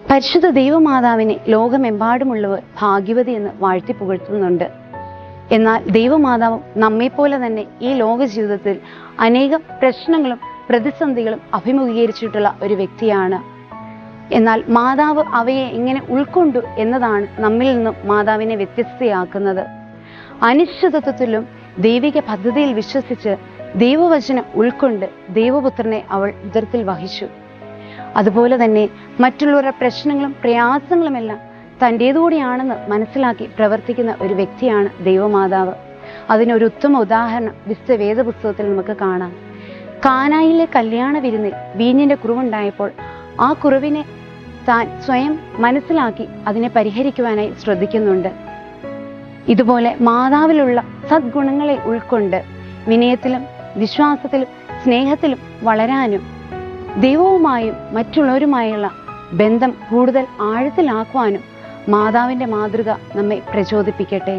പരിശുദ്ധ ദൈവമാതാവിനെ ലോകമെമ്പാടുമുള്ളവർ ഭാഗ്യവതി എന്ന് വാഴ്ത്തി പുകഴ്ത്തുന്നുണ്ട്. എന്നാൽ ദൈവമാതാവും നമ്മെപ്പോലെ തന്നെ ഈ ലോക ജീവിതത്തിൽ അനേകം പ്രശ്നങ്ങളും പ്രതിസന്ധികളും അഭിമുഖീകരിച്ചിട്ടുള്ള ഒരു വ്യക്തിയാണ്. എന്നാൽ മാതാവ് അവയെ എങ്ങനെ ഉൾക്കൊണ്ടു എന്നതാണ് നമ്മിൽ നിന്നും മാതാവിനെ വ്യത്യസ്തയാക്കുന്നത്. അനിശ്ചിതത്വത്തിലും ദൈവിക പദ്ധതിയിൽ വിശ്വസിച്ച് ദൈവവചനം ഉൾക്കൊണ്ട് ദൈവപുത്രനെ അവൾ ഉദരത്തിൽ വഹിച്ചു. അതുപോലെ തന്നെ മറ്റുള്ളവരുടെ പ്രശ്നങ്ങളും പ്രയാസങ്ങളുമെല്ലാം തൻ്റേതുകൂടിയാണെന്ന് മനസ്സിലാക്കി പ്രവർത്തിക്കുന്ന ഒരു വ്യക്തിയാണ് ദൈവമാതാവ്. അതിനൊരു ഉത്തമ ഉദാഹരണം വിശുദ്ധ വേദപുസ്തകത്തിൽ നമുക്ക് കാണാം. കാനായിലെ കല്യാണ വിരുന്നിൽ വീഞ്ഞിന്റെ കുറവുണ്ടായപ്പോൾ ആ കുറവിനെ താൻ സ്വയം മനസ്സിലാക്കി അതിനെ പരിഹരിക്കുവാനായി ശ്രദ്ധിക്കുന്നുണ്ട്. ഇതുപോലെ മാതാവിലുള്ള സദ്ഗുണങ്ങളെ ഉൾക്കൊണ്ട് വിനയത്തിലും വിശ്വാസത്തിലും സ്നേഹത്തിലും വളരാനും ദൈവവുമായും മറ്റുള്ളവരുമായുള്ള ബന്ധം കൂടുതൽ ആഴത്തിലാക്കുവാനും മാതാവിൻ്റെ മാതൃക നമ്മെ പ്രചോദിപ്പിക്കട്ടെ.